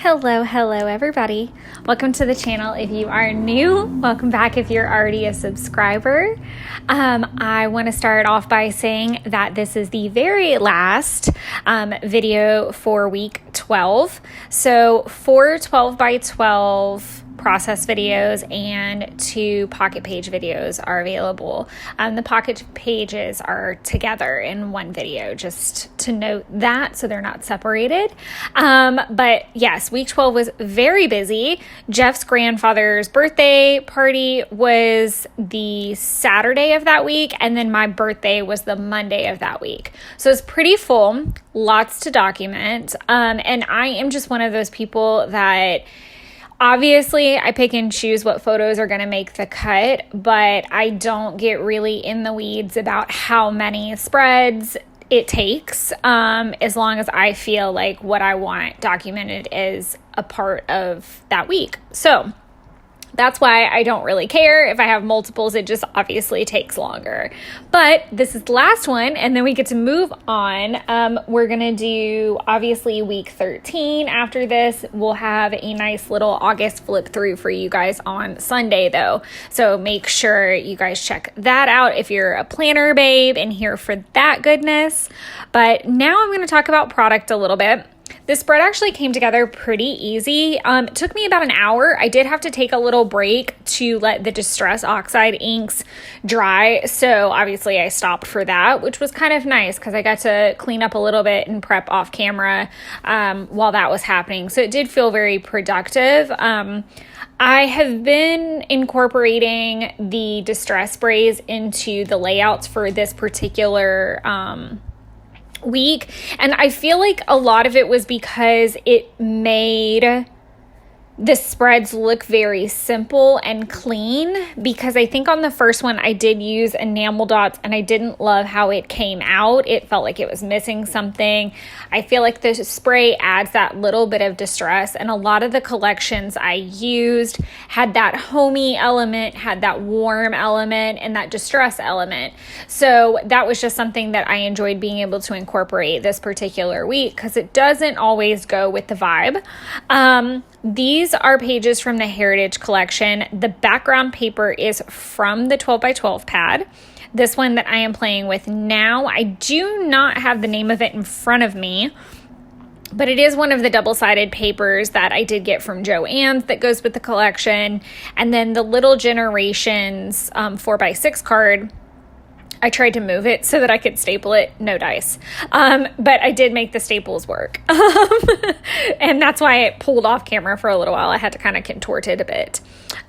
Hello everybody. Welcome to the channel. If you are new, welcome back if you're already a subscriber. I want to start off by saying that this is the very last video for week 12. So 4 12 by 12 process videos and 2 pocket page videos are available. The pocket pages are together in one video, just to note that, so they're not separated. But yes, week 12 was very busy. Jeff's grandfather's birthday party was the Saturday of that week, and then my birthday was the Monday of that week. So it's pretty full, lots to document. And I am just one of those people that obviously, I pick and choose what photos are going to make the cut, but I don't get really in the weeds about how many spreads it takes, as long as I feel like what I want documented is a part of that week. So that's why I don't really care if I have multiples. It just obviously takes longer. But this is the last one, and then we get to move on. We're going to do, obviously, week 13. After this, we'll have a nice little August flip through for you guys on Sunday, though. So make sure you guys check that out if you're a planner babe and here for that goodness. But now I'm going to talk about product a little bit. This spread actually came together pretty easy. It took me about an hour. I did have to take a little break to let the Distress Oxide inks dry. So obviously I stopped for that, which was kind of nice because I got to clean up a little bit and prep off camera while that was happening. So it did feel very productive. I have been incorporating the distress sprays into the layouts for this particular week, and I feel like a lot of it was because it made the spreads look very simple and clean, because I think on the first one I did use enamel dots and I didn't love how it came out. It felt like it was missing something. I feel like the spray adds that little bit of distress, and a lot of the collections I used had that homey element, had that warm element, and that distress element. So that was just something that I enjoyed being able to incorporate this particular week, because it doesn't always go with the vibe. These are pages from the Heritage Collection. The background paper is from the 12 by 12 pad. This one that I am playing with now, I do not have the name of it in front of me, but it is one of the double-sided papers that I did get from Joann's that goes with the collection. And then the Little Generations 4x6 card, I tried to move it so that I could staple it. No dice. But I did make the staples work. And that's why it pulled off camera for a little while. I had to kind of contort it a bit.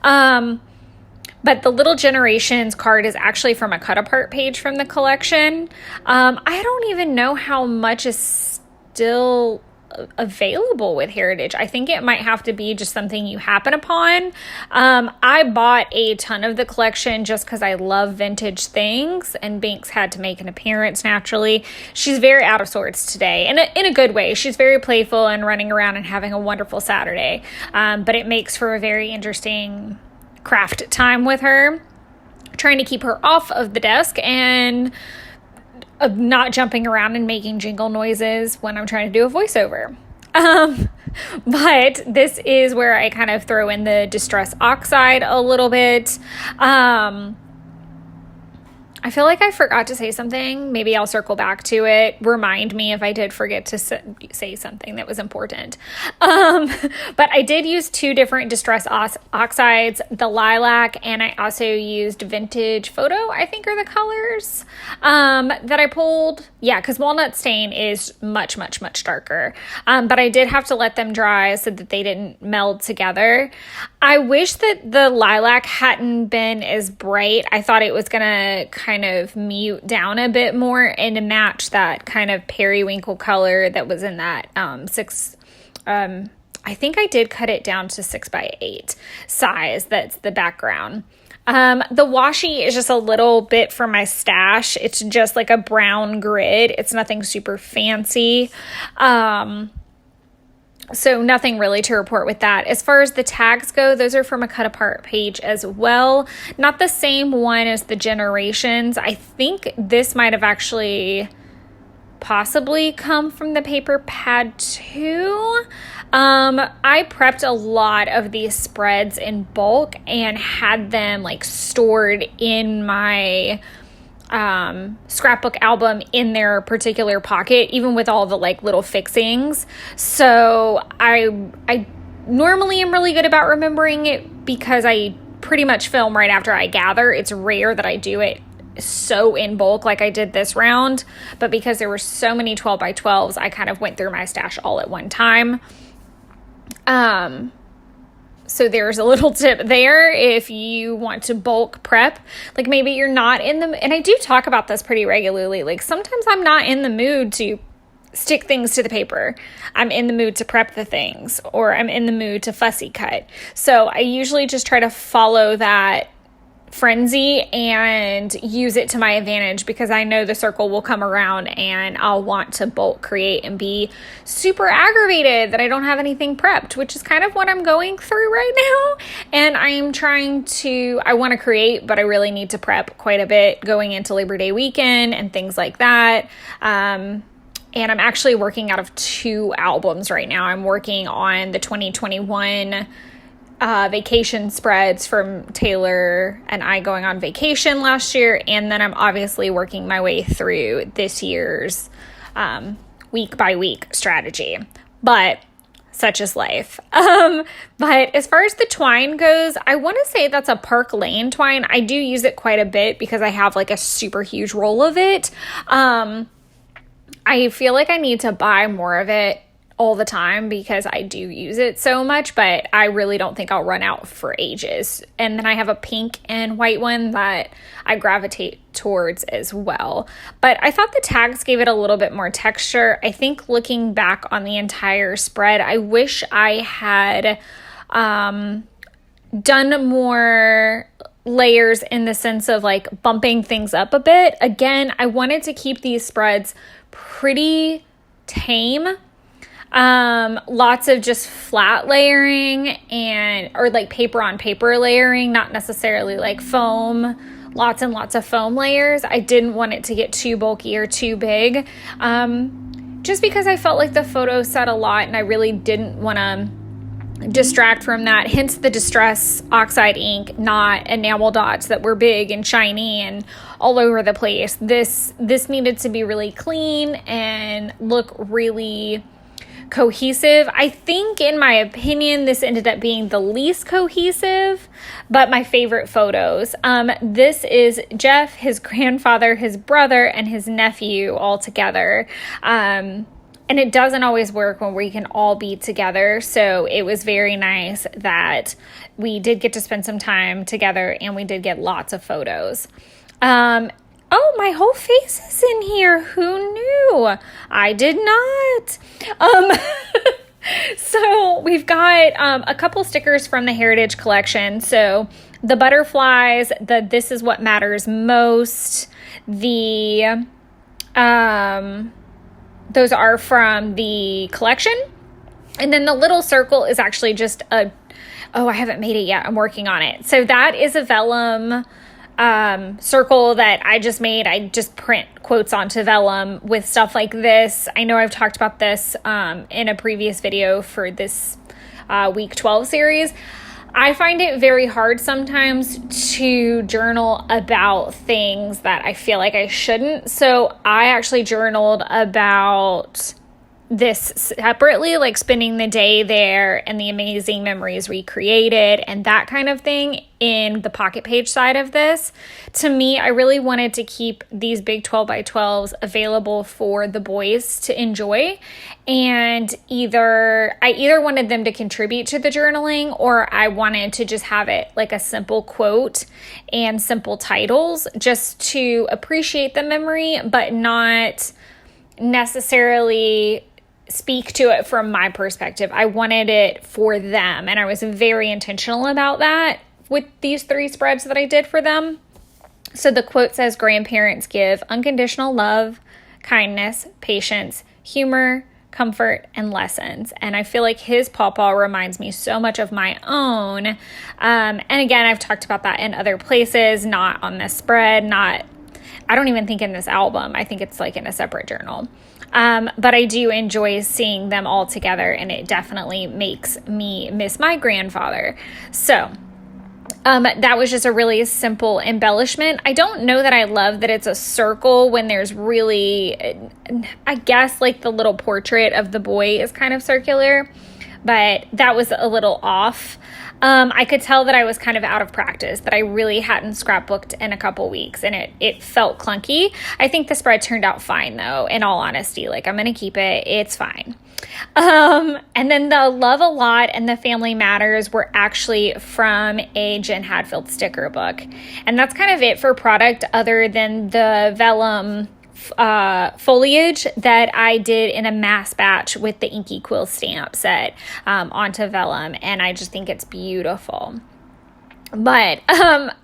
But the Little Generations card is actually from a cut-apart page from the collection. I don't even know how much is still available with Heritage. I think it might have to be just something you happen upon. I bought a ton of the collection just because I love vintage things, and Binks had to make an appearance naturally. She's very out of sorts today, in a good way. She's very playful and running around and having a wonderful Saturday, but it makes for a very interesting craft time with her, trying to keep her off of the desk and not jumping around and making jingle noises when I'm trying to do a voiceover. But this is where I kind of throw in the Distress Oxide a little bit. I feel like I forgot to say something. Maybe I'll circle back to it. Remind me if I did forget to say something that was important. But I did use 2 different Distress Oxides, the Lilac, and I also used Vintage Photo, I think are the colors that I pulled. Yeah, because Walnut Stain is much, much, much darker. But I did have to let them dry so that they didn't meld together. I wish that the Lilac hadn't been as bright. I thought it was going to kind of mute down a bit more and to match that kind of periwinkle color that was in that I think I did cut it down to 6x8 size. That's the background. The washi is just a little bit for my stash. It's just like a brown grid. It's nothing super fancy. So nothing really to report with that. As far as the tags go, those are from a cut apart page as well. Not the same one as the Generations. I think this might have actually possibly come from the paper pad too. I prepped a lot of these spreads in bulk and had them like stored in my scrapbook album in their particular pocket, even with all the like little fixings. So I normally am really good about remembering it because I pretty much film right after I gather. It's rare that I do it so in bulk like I did this round, but because there were so many 12 by 12s, I kind of went through my stash all at one time. So there's a little tip there if you want to bulk prep. Like maybe you're not in the, and I do talk about this pretty regularly, like sometimes I'm not in the mood to stick things to the paper. I'm in the mood to prep the things, or I'm in the mood to fussy cut. So I usually just try to follow that frenzy and use it to my advantage, because I know the circle will come around and I'll want to bulk create and be super aggravated that I don't have anything prepped, which is kind of what I'm going through right now. And I'm I want to create, but I really need to prep quite a bit going into Labor Day weekend and things like that. And I'm actually working out of 2 albums right now. I'm working on the 2021 vacation spreads from Taylor and I going on vacation last year, and then I'm obviously working my way through this year's week by week strategy, but such is life. But as far as the twine goes, I want to say that's a Park Lane twine. I do use it quite a bit because I have like a super huge roll of it. I feel like I need to buy more of it all the time because I do use it so much, but I really don't think I'll run out for ages. And then I have a pink and white one that I gravitate towards as well. But I thought the tags gave it a little bit more texture. I think looking back on the entire spread, I wish I had done more layers in the sense of like bumping things up a bit. Again, I wanted to keep these spreads pretty tame. Lots of just flat layering or like paper on paper layering, not necessarily like foam, lots and lots of foam layers. I didn't want it to get too bulky or too big, just because I felt like the photo said a lot and I really didn't want to distract from that. Hence the Distress Oxide ink, not enamel dots that were big and shiny and all over the place. This needed to be really clean and look really cohesive. I think, in my opinion, this ended up being the least cohesive, but my favorite photos. This is Jeff, his grandfather, his brother, and his nephew all together. And it doesn't always work when we can all be together. So it was very nice that we did get to spend some time together and we did get lots of photos. Oh, my whole face is in here. Who knew? I did not. So we've got a couple stickers from the Heritage Collection. So the butterflies, the This Is What Matters Most, those are from the collection. And then the little circle is actually just I haven't made it yet. I'm working on it. So that is a vellum circle that I just made. I just print quotes onto vellum with stuff like this. I know I've talked about this in a previous video for this week 12 series. I find it very hard sometimes to journal about things that I feel like I shouldn't. So I actually journaled about this separately, like spending the day there and the amazing memories we created and that kind of thing in the pocket page side of this. To me, I really wanted to keep these big 12 by 12s available for the boys to enjoy. And I either wanted them to contribute to the journaling, or I wanted to just have it like a simple quote and simple titles just to appreciate the memory, but not necessarily speak to it from my perspective. I wanted it for them, and I was very intentional about that with these 3 spreads that I did for them. So the quote says, grandparents give unconditional love, kindness, patience, humor, comfort, and lessons. And I feel like his pawpaw reminds me so much of my own. And again, I've talked about that in other places, not on this spread, I don't even think in this album. I think it's like in a separate journal. But I do enjoy seeing them all together, and it definitely makes me miss my grandfather. So that was just a really simple embellishment. I don't know that I love that it's a circle when there's really, I guess like the little portrait of the boy is kind of circular, but that was a little off. I could tell that I was kind of out of practice, that I really hadn't scrapbooked in a couple weeks, and it felt clunky. I think the spread turned out fine though, in all honesty. Like, I'm going to keep it. It's fine. And then the Love a Lot and the Family Matters were actually from a Jen Hadfield sticker book. And that's kind of it for product other than the vellum foliage that I did in a mass batch with the Inky Quill stamp set onto vellum, and I just think it's beautiful. But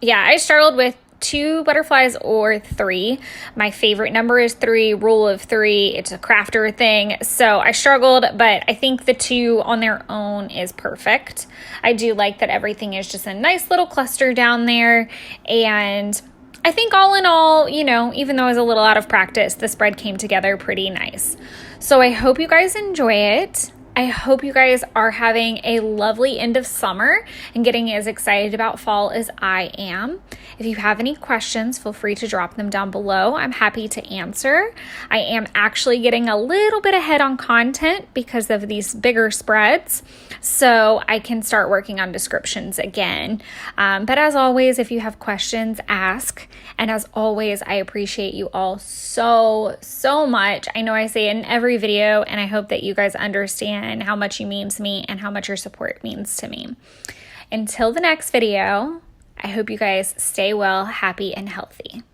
yeah, I struggled with 2 butterflies or 3. My favorite number is 3, rule of 3. It's a crafter thing. So I struggled, but I think the 2 on their own is perfect. I do like that everything is just a nice little cluster down there, and I think all in all, you know, even though I was a little out of practice, the spread came together pretty nice. So I hope you guys enjoy it. I hope you guys are having a lovely end of summer and getting as excited about fall as I am. If you have any questions, feel free to drop them down below. I'm happy to answer. I am actually getting a little bit ahead on content because of these bigger spreads, so I can start working on descriptions again. But as always, if you have questions, ask. And as always, I appreciate you all so much. I know I say it in every video, and I hope that you guys understand how much you mean to me and how much your support means to me. Until the next video, I hope you guys stay well, happy, and healthy.